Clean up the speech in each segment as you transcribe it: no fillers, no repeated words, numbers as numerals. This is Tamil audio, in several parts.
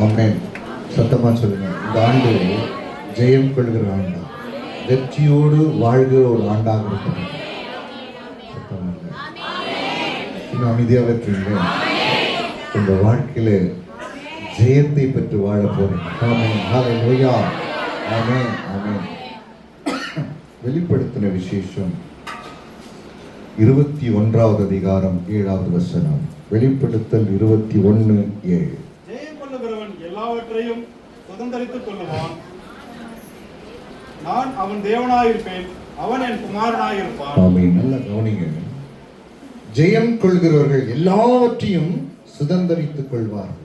ஆமென். சத்தமா சொல்லுங்க. இந்த ஆண்டு ஜெயம் கொள்கிற ஆண்டா, வெற்றியோடு வாழ்கிற ஒரு ஆண்டாக இருக்கிறது. சத்தமா இல்லை. இன்னும் அமைதியாக இருக்கீங்க. உங்க வாழ்க்கையில ஜெயத்தை பெற்று வாழ போறேன். ஆமென். ஹல்லேலூயா. ஆமென். ஆமென். வெளிப்படுத்தின விசேஷம் 21வது அதிகாரம் 7வது வசனம். வெளிப்படுத்தல் 21:7. ஜெயம் கொள்ளுகிறவன் எல்லாவற்றையும் சுதந்தரித்துக் கொள்ளுவான். நான் அவன் தேவனாயிருப்பேன், அவன் என் குமாரனாயிருப்பான். ஆமென். நல்லா கவனிங்க. ஜெயம் கொள்கிறவர்கள் எல்லாவற்றையும் சுதந்தரித்துக் கொள்வார்கள்.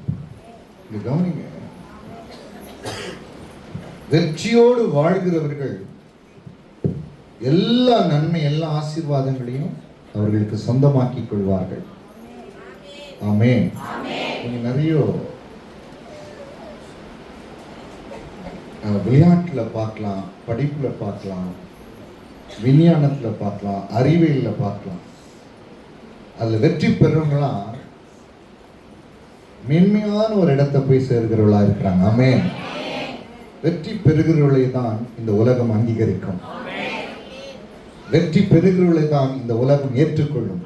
இது கவனிங்க. வெற்றியோடு வாழ்கிறவர்கள் எல்லா நன்மை, எல்லா ஆசீர்வாதங்களையும் அவர்களுக்கு சொந்தமாக்கிக் கொள்வார்கள். ஆமென். நீங்க நிறைய விளையாட்டுல பார்க்கலாம், படிப்புல பார்க்கலாம், விஞ்ஞானத்துல பார்க்கலாம், அறிவியல்ல பார்க்கலாம். அதுல வெற்றி பெறவங்களாம் மேன்மையான ஒரு இடத்தை போய் சேர்கிறவர்களா இருக்கிறாங்க. ஆமென். வெற்றி பெறுகிறவர்களை தான் இந்த உலகம் அங்கீகரிக்கும். வெற்றி பெறுகிறவர்களை தான் இந்த உலகம் ஏற்றுக்கொள்ளும்.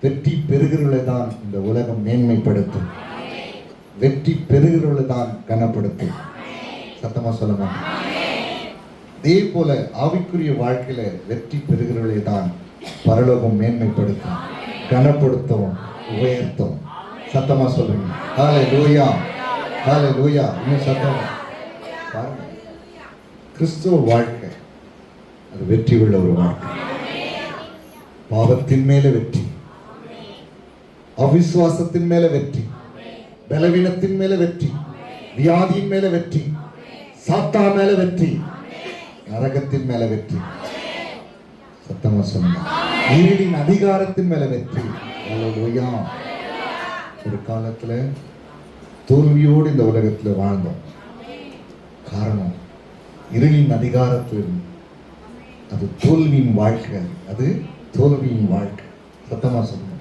வெற்றி பெறுகிறவர்களை தான் இந்த உலகம் மேன்மைப்படுத்தும். வெற்றி பெறுகிறவர்களை தான் கனப்படுத்தும். சத்தமா சொல்லுங்க. இதே போல ஆவிக்குரிய வாழ்க்கையில வெற்றி பெறுகிறவர்களை தான் பரலோகம் மேன்மைப்படுத்தும், கனப்படுத்தும், உயர்த்தும். சத்தமா சொல்லுங்க. ஹல்லேலூயா. ஹல்லேலூயா. இன்னும் சத்தமா பாருங்க. கிறிஸ்துவ வாழ்க்கை அது வெற்றி உள்ள ஒரு வாழ்க்கை. பாவத்தின் மேல வெற்றி, அவிசுவாசத்தின் மேல வெற்றி, பலவீனத்தின் மேல வெற்றி, வியாதியின் மேல வெற்றி, சாத்தான் மேல வெற்றி, நரகத்தின் மேல வெற்றி. சத்தமா சொன்னா இருளின் அதிகாரத்தின் மேல வெற்றி. ஹல்லேலூயா. ஒரு காலத்துல தோல்வியோடு இந்த உலகத்துல வாழ்ந்தோம். காரணம் இருளின் அதிகாரத்தில். அது தோல்வியின் வாழ்க்கை. அது தோல்வியின் வாழ்க்கை. சத்தமா சொல்லுங்க.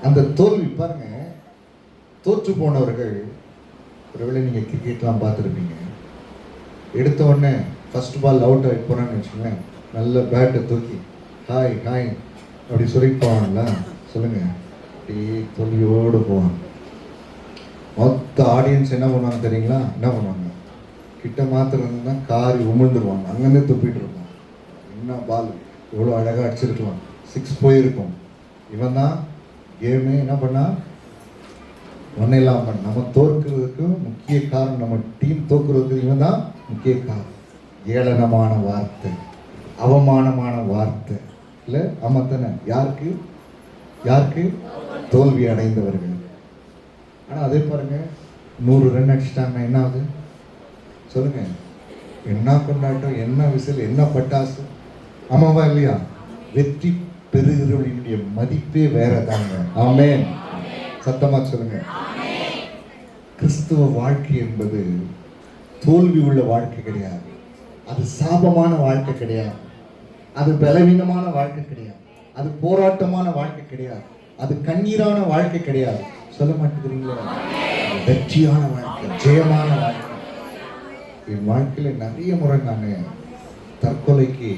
அந்த தோல்வி பாருங்க. தோற்று போனவர்கள், ஒருவேளை நீங்க கிரிக்கெட்லாம் பார்த்துருப்பீங்க. எடுத்த உடனே ஃபர்ஸ்ட் பால் அவுட் ஆகி போனான்னு வச்சுக்கோங்களேன், நல்ல பேட்டை தூக்கி ஹாய் ஹாய் அப்படி சொல்லி போவாங்கல்ல. சொல்லுங்க. அப்படியே தோல்வியோடு போவாங்க. மொத்த ஆடியன்ஸ் என்ன பண்ணுவாங்க தெரியுங்களா? என்ன பண்ணுவாங்க? கிட்ட மாத்திரம் காரி உமிழ்ந்துருவாங்க. அங்கேருந்தே துப்பிட்டு இருப்பாங்க. என்ன பால் எவ்வளோ அழகாக அடிச்சிருக்கலாம், 6 போயிருக்கும். இவன் தான் கேமே என்ன பண்ணா ஒன்னையெல்லாம் பண்ண. நம்ம தோற்கிறதுக்கு முக்கிய காரணம், நம்ம டீம் தோற்கிறதுக்கு இவன் தான் முக்கிய காரணம். ஏளனமான வார்த்தை, அவமானமான வார்த்தை இல்லை? ஆமாத்தானே? யாருக்கு? யாருக்கு? தோல்வி அடைந்தவர்கள். ஆனால் அதே பாருங்க, 100 ரன் அடிச்சிட்டாங்கன்னா என்ன ஆகுது சொல்லுங்க? என்ன கொண்டாட்டம், என்ன விசில், என்ன பட்டாசு. ஆமாவா இல்லையா? வெற்றி பெறுகிறவர்களுடைய மதிப்பே வேற தாங்க. ஆமென். சத்தமா சொல்லுங்க. கிறிஸ்துவ வாழ்க்கை என்பது தோல்வி உள்ள வாழ்க்கை கிடையாது. அது சாபமான வாழ்க்கை கிடையாது. அது பலவீனமான வாழ்க்கை கிடையாது. அது போராட்டமான வாழ்க்கை கிடையாது. அது கண்ணீரான வாழ்க்கை கிடையாது. சொல்ல மாட்டேங்கிறீங்களா? வெற்றியான வாழ்க்கை, ஜெயமான வாழ்க்கை. என் வாழ்க்கையில நிறைய முறை நான் தற்கொலைக்கு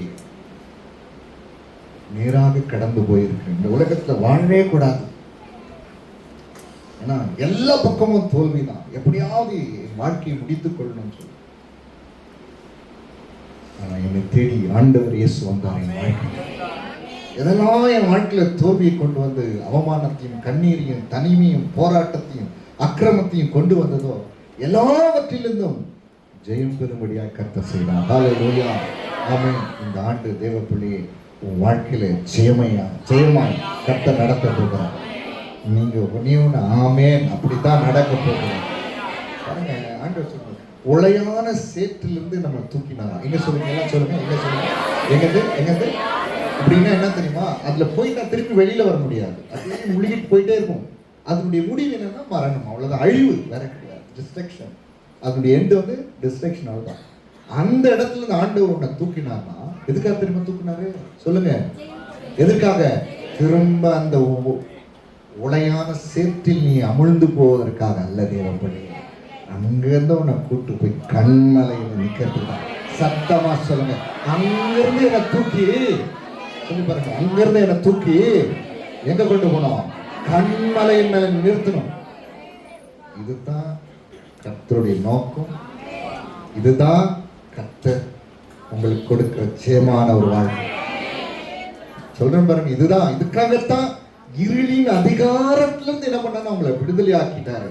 நேராக கடந்து போயிருக்கேன். இந்த உலகத்துல வாழவே கூடாது. ஏன்னா எல்லா பக்கமும் தோல்விதான். எப்படியாவது என் வாழ்க்கையை முடித்துக் கொள்ளணும்னு சொல்லி. ஆனா என்னை தேடி ஆண்டவர் இயேசு வந்தார் என் வாழ்க்கையில். எதெல்லாம் என் வாழ்க்கையில தோல்வியை கொண்டு வந்து அவமானத்தையும், கண்ணீரையும், தனிமையும், போராட்டத்தையும், அக்கிரமத்தையும் கொண்டு வந்ததோ எல்லாவற்றிலிருந்தும் ஜெயம் பெறும்படியாக கர்த்தர் செய்தார். ஹல்லேலூயா. ஆமென். இந்த ஆண்டு தேவ பிள்ளையே, உன் வாழ்க்கையில ஜெயமாய் கர்த்தர் நடத்த போகிறார். நீங்க ஒன்னு ஆமென் அப்படித்தான் நடக்க போகிறார். பாருங்க, ஆண்டவர் சொல்றார், உளையான சேற்றிலிருந்து நம்ம தூக்கினாரா. எங்க சொல்லுங்க, எல்லாம் சொல்லுங்க, எங்க சொல்லுங்க, எங்கது அப்படின்னா என்ன தெரியுமா? அதுல போய் நான் திருப்பி வெளியில வர முடியாது. அதே முழுகிட்டு போயிட்டே இருக்கும். அதனுடைய முடிவு என்னன்னா மரணம். அவ்வளவுதான், அழிவு, வேற கிடையாது. டிஸ்ட்ரக்ஷன். அதனுடைய எண்டு வந்து டிஸ்ட்ரக்ஷன். அவ்வளவுதான். அந்த இடத்துல இருந்து ஆண்டவர் உன்னை தூக்கினார்னா எதுக்காக திரும்ப தூக்கினாரு சொல்லுங்க? எதுக்காக? திரும்ப அந்த உளையான சேற்றில் நீ அமிழ்ந்து போவதற்காக அல்ல தேவப்படி. அங்கிருந்து உன்னை கூட்டு போய் கண்மலையில் நிற்கிறதுதான். சத்தமா சொல்லுங்க, அங்கிருந்து என்னை தூக்கி சொல்லி பாருங்க, அங்கிருந்து என்னை தூக்கி எங்க கொண்டு போனோம்? கண்மலையின் மேல நிறுத்தணும். இதுதான் கர்த்தருடைய நோக்கம். இதுதான் கர்த்தர் உங்களுக்கு கொடுக்கிற ஜெயமான ஒரு வாழ்க்கை. சொல்றேன் பாருங்க, இதுதான். இதுக்காகத்தான் இருளின் அதிகாரத்திலிருந்து என்ன பண்ணா உங்களை விடுதலை ஆக்கிட்டாரு.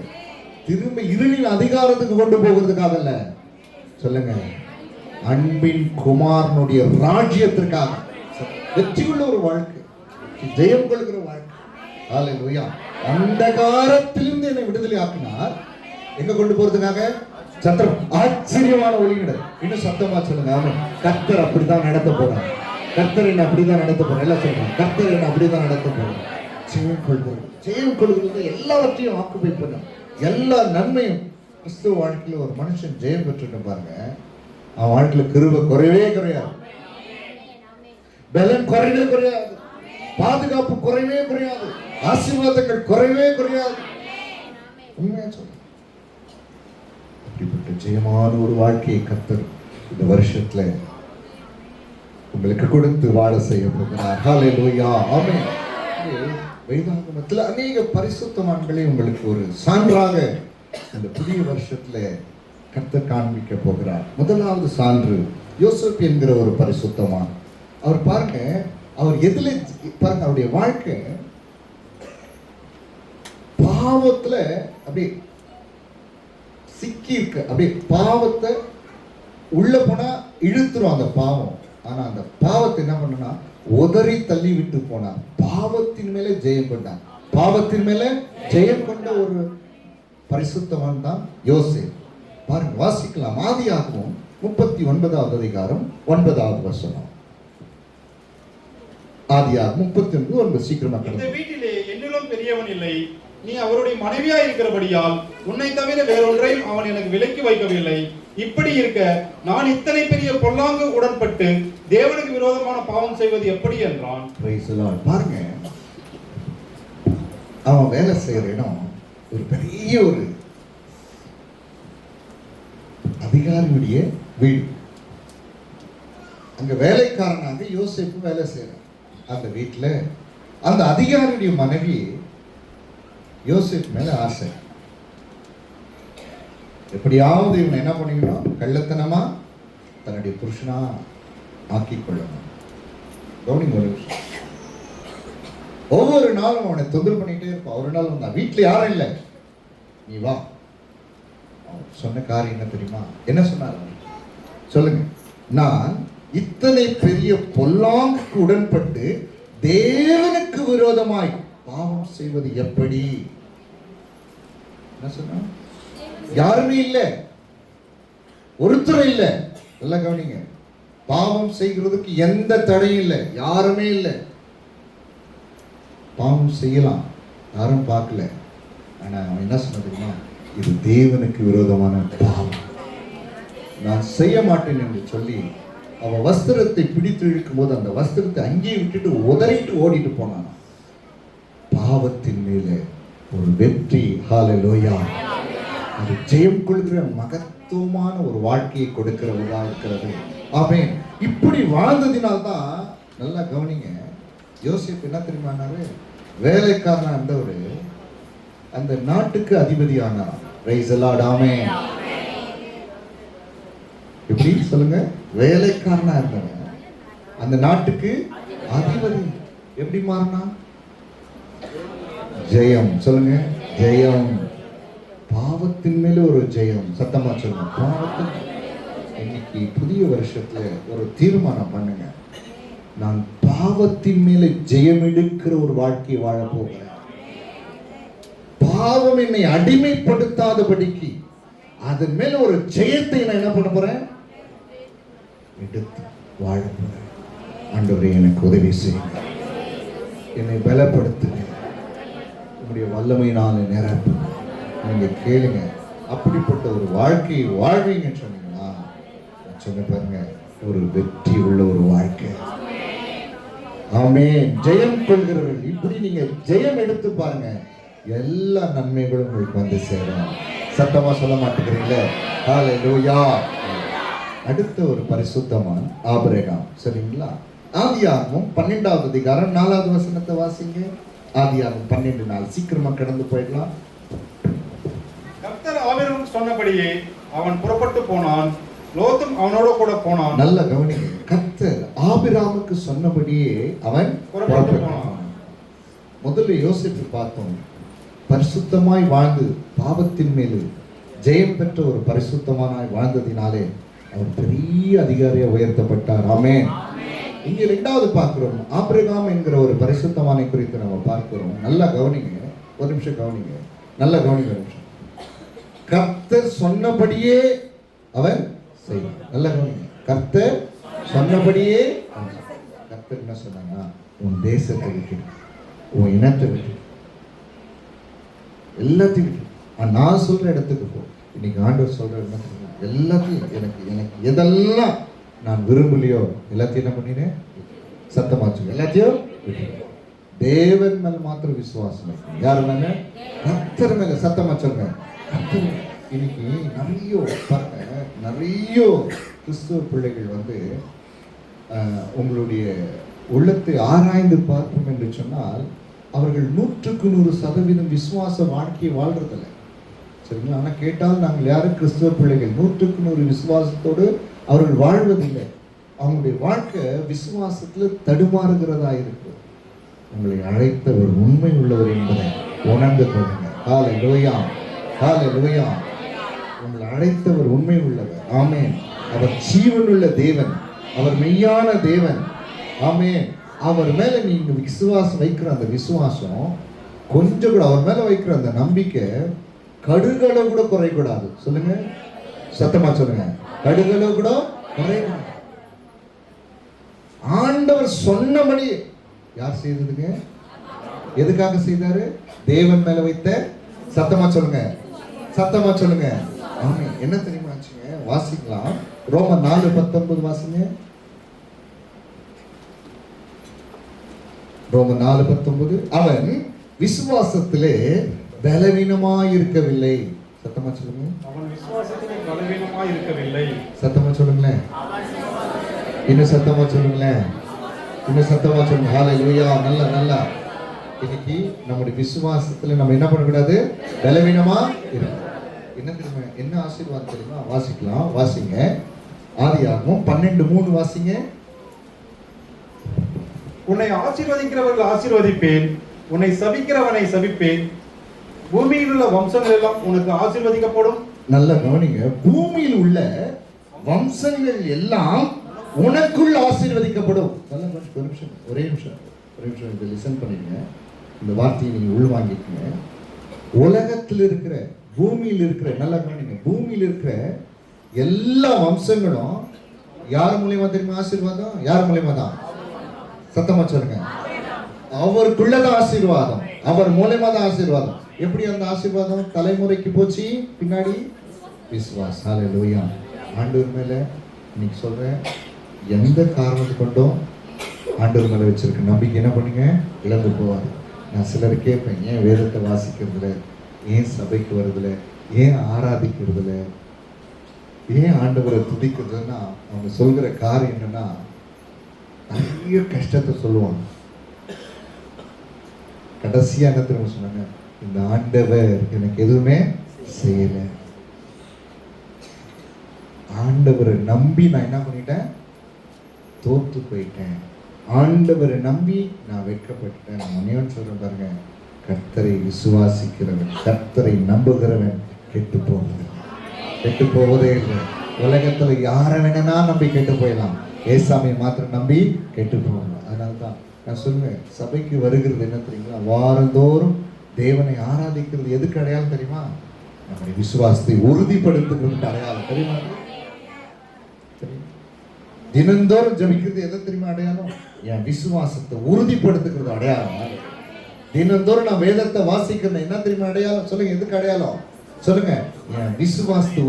திரும்ப இருளின் அதிகாரத்துக்கு கொண்டு போகிறதுக்காக இல்ல. சொல்லுங்க, அன்பின் குமாரனுடைய ராஜ்யத்திற்காக வெற்றியுள்ள ஒரு வாழ்க்கை, ஜெயம் கொள்கிற வாழ்க்கை. ஹல்லேலூயா. அந்தகாரத்திலிருந்து என்னை விடுதலை ஆக்கினார். எங்க கொண்டு போறதுக்காக? சத்திரம். ஆச்சரியமான ஒளியினர். இன்னும் சத்தமா சொல்லுங்க. ஆமென். கர்த்தர் அப்படித்தான் நடத்த போறார். கர்த்தர் என்ன அப்படிதான் நடத்த போறார். எல்லாம் சொல்லுங்க, கர்த்தர் என்ன அப்படிதான் நடத்த போறார். ஜெயம் கொள்கிறது. ஜெயம் கொள்கிறது எல்லாவற்றையும் ஆக்குபை பண்ணும். எல்லா நன்மையும் கிறிஸ்துவ வாழ்க்கையில் ஒரு மனுஷன் ஜெயம் பெற்றுட்டு பாருங்க, அவன் வாழ்க்கையில கிருபை குறையவே குறையாது, பலன் குறையவே குறையாது, பாதுகாப்பு குறையவே குறையாது, ஆசீர்வாதங்கள் குறையவே குறையாது. உண்மையா சொல்றேன். அப்படிப்பட்ட ஜெயமான ஒரு வாழ்க்கையை கர்த்தர் இந்த வருஷத்துல உங்களுக்கு கொடுத்து வாழ செய்ய போகிறார். ஹல்லேலூயா. ஆமென். வேதாகமத்தில் அநேக பரிசுத்தவான்களை உங்களுக்கு ஒரு சான்றாக இந்த புதிய வருஷத்துல கர்த்தர் காண்பிக்க போகிறார். முதலாவது சான்று யோசேப்பு என்கிற ஒரு பரிசுத்தவான். அவர் பாருங்க, அவர் எதுல பாருங்க, அவருடைய வாழ்க்கை பாவத்துல அப்படியே சிக்கி இருக்கு. அப்படியே பாவத்தை உள்ள போனா இழுத்துரும் அந்த பாவம். ஆனா அந்த பாவத்தை என்ன பண்ணா உதறி தள்ளி விட்டு போனார். பாவத்தின் மேலே ஜெயம் கொண்டார். பாவத்தின் மேலே ஜெயம் கொண்ட ஒரு பரிசுத்தவான் தான் யோசேப்பு. பாருங்க, வாசிக்கலாம். ஆதியாகமம் 39வது அதிகாரம் 9வது வசனம். ஆதியாகமம் 39:9. சீக்கிரமா. இந்த வீட்டிலே என்னிலும் பெரியவன் இல்லை. நீ அவருடைய மனைவியா இருக்கிறபடியால் உன்னை தவிர வேறொன்றையும் அவன் எனக்கு விலக்கி வைக்கவில்லை. இப்படி இருக்க நான் இத்தனை பெரிய பொல்லாங்கு உடன்பட்டு தேவனுக்கு விரோதமான பாவம் செய்வது எப்படி என்றான். பாருங்க, அவன் வேலை செய்யற இடம் ஒரு பெரிய ஒரு அதிகாரியுடைய வீடு. அங்க வேலைக்காரனாக யோசேப்பு வேலை செய்யறான். அந்த வீட்டுல அந்த அதிகாரியுடைய மனைவி யோசேப்பு மேல ஆசை. எப்படியாவது இவனை என்ன பண்ணிக்கணும்? கள்ளத்தனமா தன்னுடைய புருஷனா ஆக்கிக் கொள்ளணும். கவனிங்க ஒரு விஷயம். ஒவ்வொரு நாளும் அவனை தொந்தரவு பண்ணிட்டே இருப்பான். ஒரு நாள் வந்தான், வீட்டுல யாரும் இல்லை, நீ வா. சொன்ன காரியம் என்ன தெரியுமா? என்ன சொன்னார்? சொல்லுங்க. நான் இத்தனை பெரிய பொல்லாங்குக்கு உடன்பட்டு தேவனுக்கு விரோதமாய் பாவம் செய்வது எப்படி? என்ன சொன்ன? யாருமே இல்லை, ஒருத்தரும் இல்லை. எல்லாம் கவனிங்க. பாவம் செய்கிறதுக்கு எந்த தடையும் இல்லை, யாருமே இல்லை. பாவம் செய்யலாம், யாரும் பார்க்கல. ஆனா அவன் என்ன சொன்ன தெரியுமா? இது தேவனுக்கு விரோதமான பாவம், நான் செய்ய மாட்டேன் என்று சொல்லி அவன் வஸ்திரத்தை பிடித்து இழுக்கும் போது அந்த வஸ்திரத்தை அங்கேயே விட்டுட்டு உதறிட்டு ஓடிட்டு போனான். பாவத்தின் மேலே ஒரு வெற்றி. ஹல்லேலூயா. அது ஜெயம் கொள்கிற மகத்துவமான ஒரு வாழ்க்கையை கொடுக்கிறவதா இருக்கிறது. ஆமென். இப்படி வாழ்ந்ததினால்தான், நல்லா கவனிங்க, யோசேப்பு என்ன தெரியுமானாரு? வேலைக்காரனா இருந்தவர் அந்த நாட்டுக்கு அதிபதி ஆனார். Praise the lord. ஆமென். எப்படி சொல்லுங்க? வேலைக்காரனா இருந்தவன் அந்த நாட்டுக்கு அதிபதி. எப்படி மாறினா? ஜெயம். சொல்லுங்க, ஜெயம். பாவத்தின் மேல ஒரு ஜெயம். சத்தமா சொல்லுங்க, பாவத்தின். இன்னைக்கு புதிய வருஷத்துல ஒரு தீர்மானம் பண்ணுங்க, நான் பாவத்தின் மேல ஜெயம் எடுக்கிற ஒரு வாழ்க்கையை வாழ போகிறேன். பாவம் என்னை அடிமைப்படுத்தாதபடிக்கு அதன் மேல ஒரு ஜெயத்தை நான் என்ன பண்ண போறேன்? எடுத்து வாழ போறேன். ஆண்டவரே, எனக்கு உதவி செய்யுங்க, என்னை பலப்படுத்துங்க, உங்களுடைய வல்லமையினால நிரப்புங்க. நீங்க கேளுங்க. அப்படிப்பட்ட ஒரு வாழ்க்கையை வாழ்வீங்கன்னு சொன்னீங்கன்னா, சொன்ன பாருங்க, ஒரு வெற்றி உள்ள ஒரு வாழ்க்கை. ஆமென். ஜெயம் கொள்கிறவர்கள். இப்படி நீங்க ஜெயம் எடுத்து பாருங்க, எல்லா நன்மைகளும் உங்களுக்கு வந்து சேரும். சத்தமா சொல்ல மாட்டேங்கிறீங்களே? ஹalleluya. அடுத்த ஒரு பரிசுத்தமான் ஆபிரகாம். சரிங்களா? ஆதியாகமம் 12வது அதிகாரம் 4வது வசனத்தை வாசிங்க. ஆதியாகமம் 12:4. சீக்கிரமா கடந்து போயிடலாம். கர்த்தர் ஆபிரகாம் சொன்னபடியே அவன் புறப்பட்டு போனான், லோத்தும் அவனோட கூட போனான். நல்ல கவனிங்க. கர்த்தர் ஆபிரகாமுக்கு சொன்னபடியே அவன் புறப்பட்டு போனான். முதல்ல யோசித்து பார்த்தோம். பரிசுத்தமாய் வாழ்ந்து பாவத்தின் மேல் ஜெயம் பெற்ற ஒரு பரிசுத்தமானாய் வாழ்ந்ததினாலே அவர் பெரிய அதிகாரியா உயர்த்தப்பட்டார். ஆமென். இங்க இரண்டாவது பார்க்கிறோம், ஆபிரகாம் என்கிற ஒரு பரிசுத்தமானை குறித்து நம்ம பார்க்கிறோம். நல்லா கவனிங்க, ஒரு நிமிஷம் கவனிங்க, நல்லா கவனிங்க ஒரு நிமிஷம். கர்த்தர் சொன்னபடியே அவன் செய்வான். நல்லா கவனிங்க. கர்த்தர் சொன்னபடியே கர்த்தர் என்ன சொன்னாங்க? உன் தேசத்தை விட்டு, உன் இனத்தை விட்டு, எல்லாத்தையும் விட்டு நான் சொல்ற இடத்துக்கு போ. இன்னைக்கு ஆண்டவர் சொல்ற இடத்துக்கு எல்லாத்தையும் எனக்கு எதெல்லாம் நான் விரும்பலையோ எல்லாத்தையும் என்ன பண்ணினேன்? சத்தமா சொல்லு. எல்லாத்தையும் தேவன் மேல மாத்திரம் விசுவாசம். யாரு மேல? கர்த்தர் மேல. சத்தமா சொல்லுங்க. கர்த்தர். இன்னைக்கு நிறைய கிறிஸ்துவ பிள்ளைகள் வந்து உங்களுடைய உள்ளத்தை ஆராய்ந்து பார்ப்போம் என்று சொன்னால் அவர்கள் 100% விசுவாச வாழ்க்கையை வாழ்றதில்லை. சரிங்களா? ஆனால் கேட்டால் நாங்கள் யாரும் கிறிஸ்துவ பிள்ளைகள் 100% விசுவாசத்தோடு அவர்கள் வாழ்வதில்லை. அவங்களுடைய வாழ்க்கை விசுவாசத்தில் தடுமாறுகிறதா இருக்கு. உங்களை அழைத்தவர் உண்மை உள்ளவர் என்பதை உணர்ந்து கொள்ளுங்க. ஹalleluya, ஹalleluya. உங்களை அழைத்தவர் உண்மை உள்ளவர். ஆமென். அவர் ஜீவனுள்ள தேவன், அவர் மெய்யான தேவன். ஆமென். அவர் மேல நீங்க விசுவாசம் வைக்கிற அந்த விசுவாசம் கொஞ்சம் கூட, அவர் மேல வைக்கிற அந்த நம்பிக்கை கடுகளவு கூட குறைக்கூடாது. சொல்லுங்க, சத்தமா சொல்லுங்க. கடுகளவு கூட குறைக்கூடாது. ஆண்டவர் சொன்னபடி யார் செய்ததுங்க? எதுக்காக செய்தாரு? தேவன் மேல வைத்த. சத்தமா சொல்லுங்க, சத்தமா சொல்லுங்க. ஆமென். என்ன தெரியுமா ஆச்சுங்க? வாசிக்கலாம். ரோமர் 4:19 வாசிங்க. ரோமர் 4:19. அவன் விசுவாசத்திலே பலவீனமாய் இருக்கவில்லை. சத்தமா சொல்லுங்க. அவன் விசுவாசத்திலே பலவீனமாய் இருக்கவில்லை. சத்தமா சொல்லுங்களேன். இன்னும் சத்தமா சொல்லுங்களேன். இன்னும் சத்தமா சொல்லுங்க. ஹalleluya. நல்லா. இன்னைக்கு நம்முடைய விசுவாசத்துல நம்ம என்ன பண்ணக்கூடாது? பலவீனமா இருக்கணும். என்ன தெரியுமா? என்ன ஆசீர்வாதம் தெரியுமா? வாசிக்கலாம். வாசிங்க. ஆதியாகமம் 12:3 வாசிங்க. உன்னை ஆசீர்வதிக்கிறவர்கள் ஆசீர்வதிப்பேன், உன்னை சபிக்கிறவனை சபிப்பேன், பூமியில் உள்ள வம்சங்கள் எல்லாம் உனக்கு ஆசீர்வதிக்கப்படும். நல்ல கவனிங்க. பூமியில் உள்ள வம்சங்கள் எல்லாம் உனக்குள் ஆசீர்வதிக்கப்படும். ஒரே நிமிஷம் இதை லிசன் பண்ணிடுங்க. இந்த வார்த்தையை நீங்க உள்வாங்கிக்கங்க. உலகத்தில் இருக்கிற, பூமியில் இருக்கிற, நல்லா கவனிங்க, பூமியில் இருக்கிற எல்லா வம்சங்களும் யார் மூலியமா தெரியுமா ஆசீர்வாதம்? யார் மூலியமா தான்? சத்தமா சொல்லுங்க. அவருக்குள்ளதான் ஆசீர்வாதம், அவர் மூலமா தான் ஆசீர்வாதம். எப்படி அந்த ஆசீர்வாதம் தலைமுறைக்கு போச்சு? பின்னாடி விசுவாஸ். ஹalleluya. ஆண்டவர் மேல இன்னைக்கு சொல்றேன், எந்த காரணத்தை கொண்டும் ஆண்டவர் மேல வச்சிருக்க நம்பிக்கை என்ன பண்ணுங்க? இழந்து போவாது. நான் சிலர் கேட்பேன், ஏன் வேதத்தை வாசிக்கிறதுல, ஏன் சபைக்கு வருதுல, ஏன் ஆராதிக்கிறதுல, ஏன் ஆண்டவரை துதிக்கிறதுன்னா அவங்க சொல்கிற காரியம் என்னன்னா, நிறைய கஷ்டத்தை சொல்லுவாங்க. கடைசியா என்ன திரும்ப சொன்னாங்க? இந்த ஆண்டவர் எனக்கு எதுவுமே செய்யல. ஆண்டவரை நம்பி நான் என்ன பண்ணிட்டேன்? தோத்து போயிட்டேன். ஆண்டவரை நம்பி நான் வெட்கப்பட்டேன். நான் முனைவன் சொல்றேன் பாருங்க, கர்த்தரை விசுவாசிக்கிறவன், கர்த்தரை நம்புகிறவன் கெட்டு போவதே இல்லை. உலகத்துல யாரை வேணா நம்பி கெட்டு போயிடலாம், ஏசாமியை மாத்திரம் நம்பி கெட்டு போகலாம். அதனால்தான் நான் சொல்லுவேன், சபைக்கு வருகிறது என்ன தெரியுங்களா? வாரந்தோறும் தேவனை ஆராதிக்கிறது எதுக்கு அடையாளம் தெரியுமா? நம்முடைய விசுவாசத்தை உறுதிப்படுத்துகிறதுக்கு அடையாளம். தெரியுமா? தினந்தோறும் ஜபிக்கிறது எதை தெரியுமா அடையாளம்? என் விசுவாசத்தை உறுதிப்படுத்துகிறது அடையாளம். தினந்தோறும் நான் வேதத்தை வாசிக்கிறது என்ன தெரியுமா அடையாளம்? சொல்லுங்க, எதுக்கு அடையாளம்? சொல்லுங்க. என் விசுவாசத்தை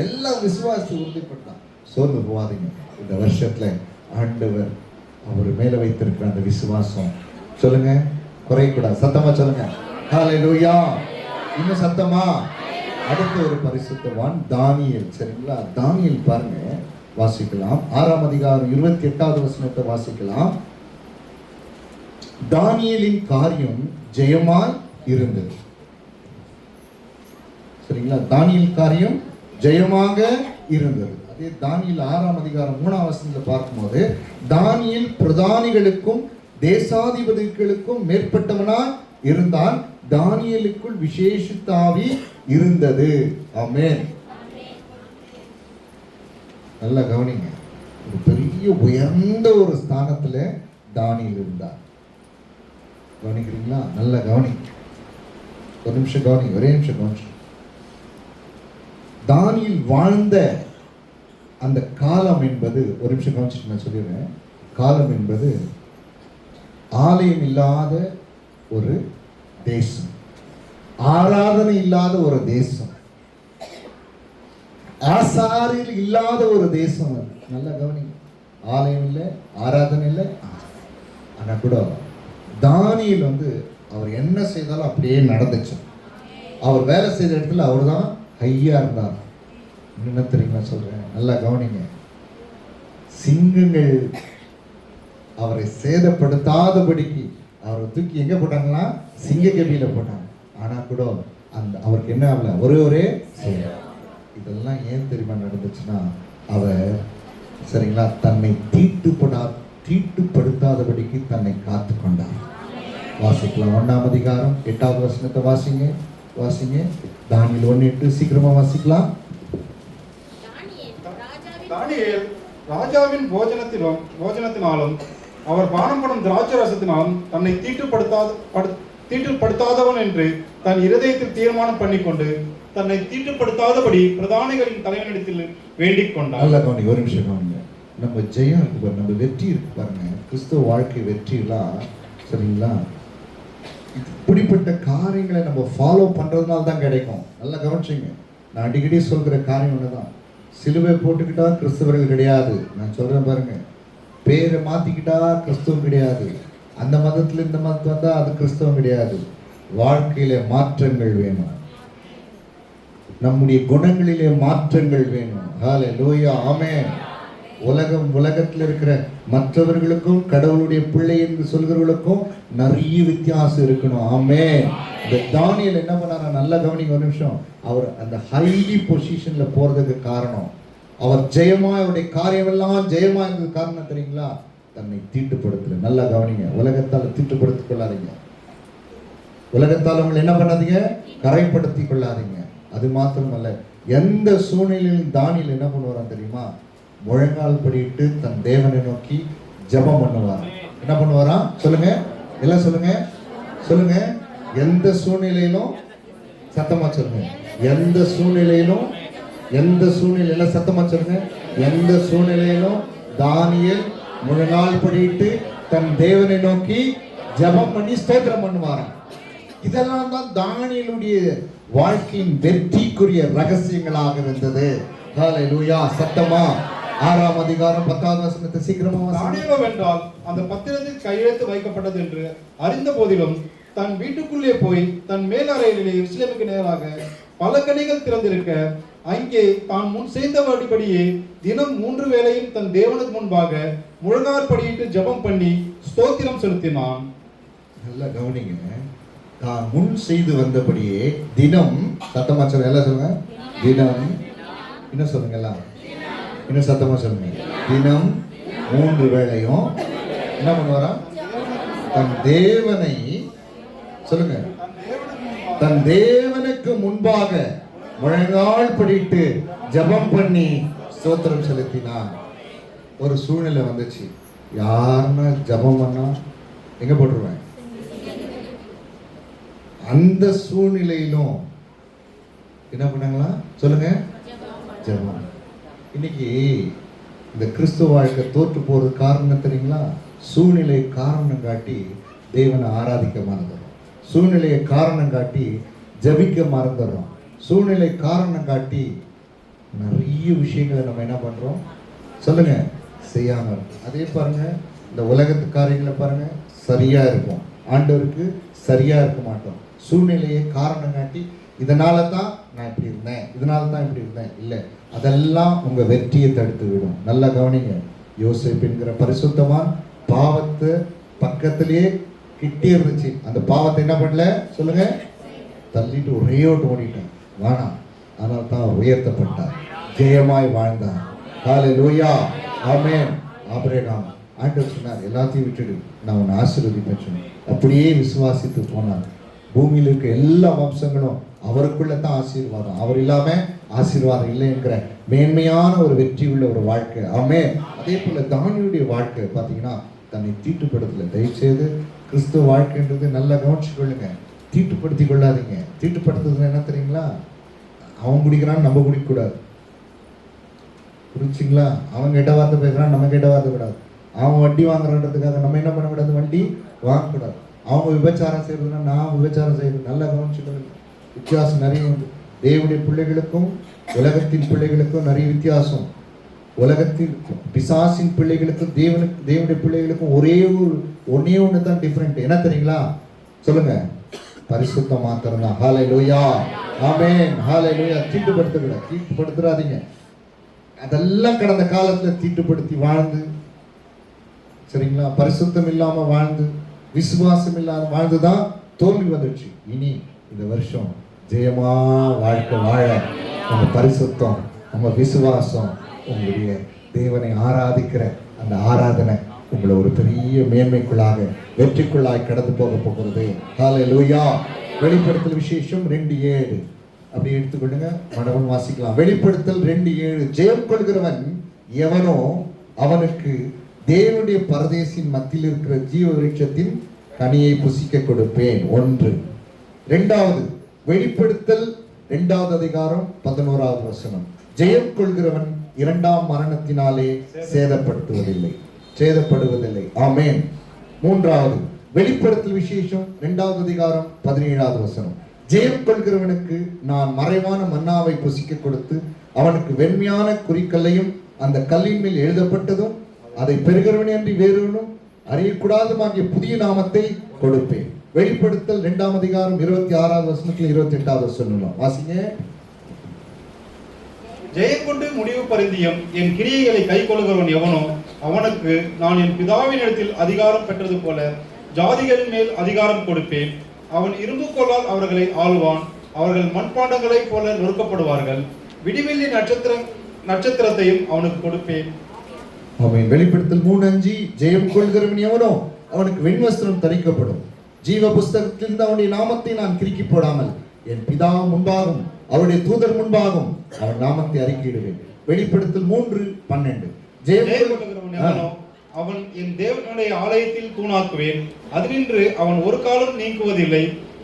எல்லாம் விசுவாசத்தை உறுதிப்படுத்தான். சோர்ந்து போவாதீங்க. இந்த வருஷத்துல ஆண்டவர் அவர் மேல வைத்திருக்கிற அந்த விசுவாசம், சொல்லுங்க, குறையக்கூடாது. சத்தமா சொல்லுங்க, ஹalleluya. இன்னும் சத்தமா. அடுத்த ஒரு பரிசுத்தவான் தானியேல். சரிங்களா? தானியேல் பாருங்க, வாசிக்கலாம். 6ஆம் அதிகாரம் 28வது வசனத்தை வாசிக்கலாம். தானியேலின் காரியம் ஜெயமாய் இருந்தது. சரிங்களா? தானியேல் காரியம் ஜெயமாக இருந்தது. அதே தானியேல் 6ஆம் அதிகாரம் 3ஆம் வசனத்தை பார்க்கும்போது, தானியேல் பிரதானிகளுக்கும் தேசாதிபதிகளுக்கும் மேற்பட்டவனாய் இருந்தான், தானியேலுக்குள் விசேஷித்த ஆவி இருந்தது. ஆமென். நல்லா கவனிங்க. ஒரு பெரிய உயர்ந்த ஒரு ஸ்தானத்துல தானியேல் இருந்தார். கவனிக்கிறீங்களா? நல்லா கவனிங்க. ஒரு நிமிஷம் கவனிங்க, ஒரே நிமிஷம் கவனிச்சு. தானியேல் வாழ்ந்த அந்த காலம் என்பது, ஒரு நிமிஷம் கவனிச்சுட்டு நான் சொல்லிடுறேன். காலம் என்பது ஆலயம் இல்லாத ஒரு தேசம், ஆராதனை இல்லாத ஒரு தேசம், ஆசாரியர் இல்லாத ஒரு தேசம். அது நல்லா கவனிங்க. ஆலயம் இல்லை, ஆராதனை இல்லை. ஆனா கூட தானியேல் அவர் என்ன செய்தாலும் அப்படியே நடந்துச்சு. அவர் வேலை செய்த இடத்துல அவர் தான் ஹையா இருந்தார். என்ன தெரியுமா சொல்றேன்? நல்லா கவனிங்க. சிங்கங்கள் அவரை சேதப்படுத்தாதபடிக்கு அவரை தூக்கி எங்க போட்டாங்கன்னா சிங்க கபியில போட்டாங்க. ஆனா கூட அந்த அவருக்கு என்ன ஆகல, ஒரே செயல். இதெல்லாம் ஏன் தெரியுமா நடந்துச்சுன்னா, அவர் சரிங்களா தன்னை தீட்டுப்படுத்தாதபடிக்கு தன்னை காத்து கொண்டார். வாசிக்கலாம். 1ஆம் அதிகாரம் 8வது வசனத்தை வாசிங்க. தானியேல் 1:8 சீக்கிரமா வாசிக்கலாம். தானியேல் ராஜாவின் போஜனத்தினாலும் அவர் பானம் பண்ணும் திராட்சை ரசத்தினாலும் தன்னை தீட்டுப்படுத்தாதவன் என்று தன் இருதயத்தில் தீர்மானம் பண்ணிக்கொண்டு தன்னை தீட்டுப்படுத்தாதபடி பிரதானிகளின் தலைவனிடத்தில் வேண்டிக் கொண்டார். நல்ல கவனி, ஒரு நிமிஷம் கவனிங்க. நம்ம ஜெயம் இருக்கு பாருங்க, நம்ம வெற்றி இருக்கு பாருங்க. கிறிஸ்துவ வாழ்க்கை வெற்றிலாம் சரிங்களா, இப்படிப்பட்ட காரியங்களை நம்ம ஃபாலோ பண்றதுனால தான் கிடைக்கும். நல்லா கவனிச்சுங்க. நான் அடிக்கடி சொல்கிற காரியம் ஒண்ணுதான். சிலுவை போட்டுக்கிட்டா கிறிஸ்தவர்கள் கிடையாது. நான் சொல்றேன் பாருங்க, பேரை மாத்திக்கிட்டா கிறிஸ்தவம் கிடையாது. அந்த மதத்துல இந்த மதத்து வந்தா அது கிறிஸ்தவம் கிடையாது. வாழ்க்கையில மாற்றங்கள் வேணும், நம்முடைய குணங்களிலே மாற்றங்கள் வேணும். ஹல்லேலூயா, ஆமென். உலகத்தில் இருக்கிற மற்றவர்களுக்கும் கடவுளுடைய பிள்ளை என்று சொல்கிறவர்களுக்கும் நிறைய வித்தியாசம் இருக்கணும். ஆமென். இந்த தானியேல் என்ன பண்ணாரா, நல்லா கவனிங்க ஒரு நிமிஷம். அவர் அந்த ஹைலி பொசிஷன்ல போறதுக்கு காரணம், அவர் ஜெயமா, அவருடைய காரியம் எல்லாம் ஜெயமா இருந்தது காரணம் தெரியுங்களா, தன்னை தீட்டுப்படுத்தல. நல்லா கவனிங்க. உலகத்தால் தீட்டுப்படுத்திக் கொள்ளாதீங்க. உலகத்தால் உங்களை என்ன பண்ணாதீங்க, கரைப்படுத்திக் கொள்ளாதீங்க. அது மாத்திரமல்ல, எந்த சூழ்நிலையிலும் தானியேல் என்ன பண்ணுவாராம் தெரியுமா, முழங்கால் படிட்டு தன் தேவனை நோக்கி ஜெபம் பண்ணுவார். என்ன பண்ணுவாராம் சொல்லுங்க, எல்லாம் சொல்லுங்க. எந்த சூழ்நிலையிலும், சத்தமா சொல்லுங்க, எந்த சூழ்நிலையிலும் எல்லாம் சத்தமா சொல்லுங்க. எந்த சூழ்நிலையிலும் தானியேல் முழங்கால் படிட்டு தன் தேவனை நோக்கி ஜெபம் பண்ணி ஸ்தோத்திரம் பண்ணுவாராம். இதெல்லாம் தான் தானியேலுடைய வாழ்க்கையின் வெற்றிக்குரிய ரகசியங்களாக இருந்தது. ஹல்லேலூயா, சத்தமா. 6ஆம் அதிகாரம் 10வது வசனத்தை சீக்கிரமா வாசிங்க. தானியேலோ வென்றால் அந்த பத்திரத்தில் கையெழுத்து வைக்கப்பட்டது என்று அறிந்த போதிலும் தன் வீட்டுக்குள்ளே போய் தன் மேலறையிலே எருசலேமுக்கு நேராக பல கனிகள் திறந்திருக்க அங்கே தான் முன் செய்தபடியே தினம் 3 வேளையும் தன் தேவனுக்கு முன்பாக முழங்காற்படியிட்டு ஜெபம் பண்ணி ஸ்தோத்திரம் செலுத்தினான். நல்லா கவனிங்க. தான் முன் செய்து வந்தபடியே தினம், சத்தமா சொல்லுங்க, எல்லாம் சொல்லுங்க, தினம். இன்னும் சொல்லுங்க, எல்லாம் இன்னும் சத்தமா சொல்லுங்க. தினம் 3 வேளையும் என்ன பண்ணுவாரா, தன் தேவனை சொல்லுங்க, தன் தேவனுக்கு முன்பாக முழங்கால் படிட்டு ஜெபம் பண்ணி ஸ்தோத்திரம் செலுத்தினான். ஒரு சூழ்நிலை வந்துச்சு, யாருன்னா ஜெபம் பண்ணா எங்க போட்டுருவேன். அந்த சூழ்நிலையிலும் என்ன பண்ணாங்களா சொல்லுங்க, ஜெபம். இன்னைக்கு இந்த கிறிஸ்துவ வாழ்க்கை தோற்று போறது காரணம் தெரியுங்களா, சூழ்நிலை காரணம் காட்டி தேவனை ஆராதிக்க மறந்துடும், சூழ்நிலையை காரணம் காட்டி ஜபிக்க மறந்துடுறோம், சூழ்நிலை காரணம் காட்டி நிறைய விஷயங்களை நம்ம என்ன பண்றோம் சொல்லுங்க செய்யாம. அதே பாருங்க, இந்த உலகத்து காரியங்களை பாருங்க, சரியா இருக்கும், ஆண்டவருக்கு சரியா இருக்க மாட்டோம். சூழ்நிலையை காரணம் காட்டி இதனால தான் நான் இப்படி இருந்தேன், இதனால தான் இப்படி இருந்தேன், இல்லை, அதெல்லாம் உங்க வெற்றியை தடுத்து விடும். நல்லா கவனிங்க. யோசேப்பு என்கிற பரிசுத்தவான் பாவத்தை பக்கத்திலேயே கிட்டே இருந்துச்சு, அந்த பாவத்தை என்ன பண்ணல சொல்லுங்க, தள்ளிட்டு ஒரே ஓட்டு ஓடிட்டான், வேணாம். அதனால தான் உயர்த்தப்பட்டார், ஜெயமாய் வாழ்ந்தார். ஹல்லேலூயா, ஆமென். ஆபிரகாம் ஆண்டவர் சொன்னார், எல்லாத்தையும் விட்டுடு, நான் உன்னை ஆசீர்வதிப்பேன் சொன்னேன். அப்படியே விசுவாசித்து போனார். பூமியில் இருக்க எல்லா வம்சங்களும் அவருக்குள்ள தான் ஆசீர்வாதம், அவர் இல்லாம ஆசீர்வாதம் இல்லை என்கிற மேன்மையான ஒரு வெற்றி உள்ள ஒரு வாழ்க்கை. ஆமென். அதே போல தானியுடைய வாழ்க்கை பார்த்தீங்கன்னா தன்னை தீட்டுப்படுத்தல. தயவுசெய்து கிறிஸ்துவ வாழ்க்கைன்றது நல்லா கவனிச்சு கொள்ளுங்க, தீட்டுப்படுத்தி கொள்ளாதீங்க. தீட்டுப்படுத்துறதுன்னு என்ன தெரியுங்களா? அவன் குடிக்கிறான்னு நம்ம குடிக்கக்கூடாது, புரிஞ்சுங்களா? அவன் கெட்ட வார்த்தை பேசுறான், நம்ம கெட்ட வார்த்தை கூடாது. அவன் வட்டி வாங்குறன்றதுக்காக நம்ம என்ன பண்ணக்கூடாது, வண்டி வாங்கக்கூடாது. அவங்க விபச்சாரம் செய்யறதுன்னா நான் விபச்சாரம் செய்யறது. நல்லா கவனிச்சுக்கொள்ளுங்க, வித்தியாசம் நிறைய உண்டு. தேவனுடைய பிள்ளைகளுக்கும் உலகத்தின் பிள்ளைகளுக்கும் நிறைய வித்தியாசம். உலகத்தில் பிசாசின் பிள்ளைகளுக்கும் தேவனுடைய பிள்ளைகளுக்கும் ஒன்னே ஒன்று தான் டிஃப்ரெண்ட். என்ன தெரியுங்களா? சொல்லுங்க, பரிசுத்தம் மாத்திரம் தான். ஹல்லேலூயா, ஆமென், ஹல்லேலூயா. தீட்டுப்படுத்துறாதீங்க. அதெல்லாம் கடந்த காலத்துல தீட்டுப்படுத்தி வாழ்ந்து, சரிங்களா, பரிசுத்தம் இல்லாம வாழ்ந்து, விசுவாசம் இல்லாத வாழ்ந்துதான் தோல்வி வந்துடுச்சு. இனி இந்த வருஷம் ஜெயமா வாழ்க்கை வாழ நம்ம பரிசுத்தம், நம்ம விசுவாசம், உங்களுடைய தேவனை ஆராதிக்கிற அந்த ஆராதனை உங்களை ஒரு பெரிய மேன்மைக்குள்ளாக வெற்றிக்குள்ளாய் கடந்து போக போகிறது. ஹல்லேலூயா. வெளிப்படுத்தல் விசேஷம் 2:7 அப்படி எடுத்துக்கொள்ளுங்க, மனவன் வாசிக்கலாம். வெளிப்படுத்தல் 2:7, ஜெயம் கொள்கிறவன் எவனோ அவனுக்கு தேவனுடைய பரதேசின் மத்தியில் இருக்கிற ஜீவ விருட்சத்தின் கனியை புசிக்க கொடுப்பேன். 1. 2வது வெளிப்படுத்தல் 2வது அதிகாரம் 11வது வசனம், ஜெயம் கொள்கிறவன் 2ஆம் மரணத்தினாலே சேதப்படுவதில்லை. ஆமென். 3வது வெளிப்படுத்தல் விசேஷம் 2வது அதிகாரம் 17வது வசனம், ஜெயம் கொள்கிறவனுக்கு நான் மறைவான மன்னாவை புசிக்க கொடுத்து அவனுக்கு வெண்மையான குறிக்கல்லையும் அந்த கல்லின் மேல் எழுதப்பட்டதும் அதை பெறுகிறவன் என்று வேறொன்றும் அறியக்கூடாதுமாகிய புதிய நாமத்தை கொடுப்பேன். வெளிப்படுத்தல் 2ஆம் அதிகாரம் 26வது வசனத்தில் 28வது வசனம் வாசிங்க. ஜெயம் கொண்டு முடிவு பரிந்தியம் என் கிரியைகளை கை கொள்கிறவன் எவனோ அவனுக்கு நான் என் பிதாவின் இடத்தில் அதிகாரம் பெற்றது போல ஜாதிகளின் மேல் அதிகாரம் கொடுப்பேன். அவன் இரும்புக்கோலால் அவர்களை ஆள்வான். அவர்கள் மண்பாண்டங்களைப் போல நொறுக்கப்படுவார்கள். விடிவெள்ளி நட்சத்திரத்தையும் அவனுக்கு கொடுப்பேன். ஆமென். வெளிப்படுத்தல் 3:5, ஜெயம் கொள்கிறவன் எவனோ அவனுக்கு வெண்வஸ்திரம் தரிக்கப்படும். ஜீவ புஸ்தகத்திலிருந்து அவனுடைய நாமத்தை நான் கிறுக்கி போடாமல் என் பிதா முன்பாகும் அவருடைய தூதர் முன்பாகும் அவன் நாமத்தை அறிக்கையிடுவேன். வெளிப்படுத்தல் 3:12, ஜெயம் கொள்கிறவன் எவனோ அவன் என் தேவனுடைய ஆலயத்தில் தூணாக்குவேன். அதினின்று அவன் ஒரு காலம் நீங்குவதில்லை.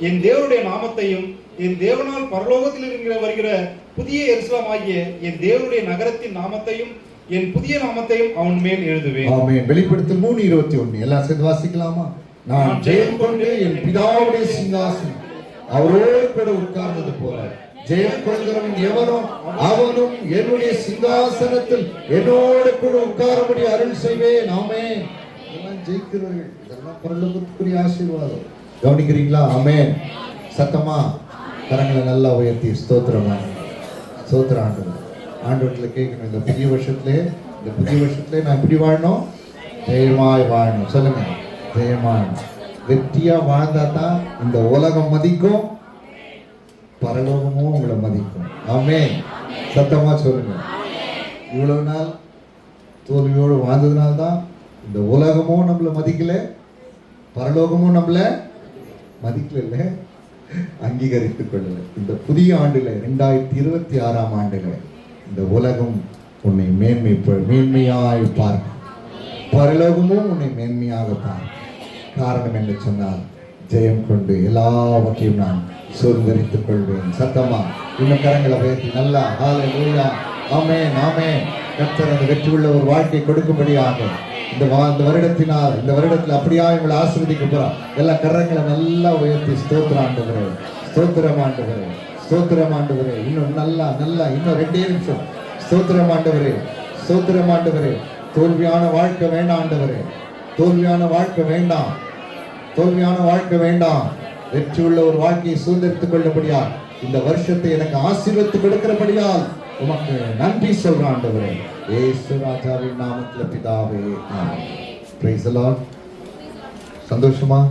என் தேவனுடைய நாமத்தையும் என் தேவனால் பரலோகத்தில் வருகிற புதிய எருசலேம் ஆகிய என் தேவனுடைய நகரத்தின் நாமத்தையும் என் புதிய நாமத்தையும் அவன் மேல் எழுதுவேன். ஆமென். வெளிப்படுத்தல் 3:21 எல்லாம் சேர்ந்து வாசிக்கலாமா? நான் ஜெயம் கொண்டு என் பிதாவுடைய சிங்காசனம் அவரோடு கூட உட்கார்ந்தது போல ஜெயம் கொள்கிறவன் எவனோ அவனும் என்னுடைய சிங்காசனத்தில் என்னோடு கூட உட்காரும்படி அருள் செய்வேன். ஆமென். இதெல்லாம் ஜெயிக்கிறவர்கள், இதெல்லாம் பரலோகத்துக்குரிய ஆசீர்வாதம். கவனிக்கிறீங்களா? ஆமென். சத்தமா கரங்களை நல்லா உயர்த்தி ஸ்தோத்திரமா ஆண்டவர்ல கேட்கணும். இந்த புதிய வருஷத்துல நான் இப்படி வாழணும், ஜெயமாய் வாழணும். சொல்லுங்க, ஜெயமாய் வெற்றியா வாழ்ந்தா தான் இந்த உலகம் மதிக்கும், பரலோகமும் உங்களை மதிக்கும். ஆமென். சத்தமா சொல்லுங்க. இவ்வளவு நாள் தோல்வியோடு வாழ்ந்ததுனால்தான் இந்த உலகமும் நம்மளை மதிக்கல, பரலோகமும் நம்மளை மதிக்கல, அங்கீகரித்துக் கொள்ளல. இந்த புதிய ஆண்டுல 2026ஆம் ஆண்டுல இந்த உலகம் உன்னை மேன்மையாய் பார்க்கும், பரலோகமும் உன்னை மேன்மையாக பார்க்கும். காரணம் என்று சொன்னால் ஜெயம் கொண்டு எல்லாவற்றையும் நான் சுதந்திரித்துக் கொள்வேன். சத்தமா இன்னும் கரங்களை உயர்த்தி நல்லா ஹல்லேலூயா, ஆமென், ஆமென். கர்த்தர் அந்த வெற்றி உள்ள ஒரு வாழ்க்கை கொடுக்கும்படியாக இந்த வருடத்தில் அப்படியா உங்களை ஆசீர்வதிக்க போறார். எல்லா கரங்களை நல்லா உயர்த்தி ஸ்தோத்திரம் ஆண்டவரே. இன்னும் நல்லா இன்னும் 2 நிமிஷம். ஸ்தோத்திரம் ஆண்டவரே. தோல்வியான வாழ்க்கை வேண்டாம் ஆண்டவரே. தோல்வியான வாழ்க்கை வேண்டாம், தோல்வியான வாழ்க்கை வேண்டாம். வெற்றியுள்ள ஒரு வாழ்க்கையை சுதந்திரித்துக் கொள்ளபடியால், இந்த வருஷத்தை எனக்கு ஆசீர்வதித்து கொடுக்கிறபடியால் உமக்கு நன்றி சொல்ற ஆண்டவரே, இயேசு ராஜாவின் நாமத்தில் பிதாவே, ஆமென். Price the Lord. சந்தோஷமா?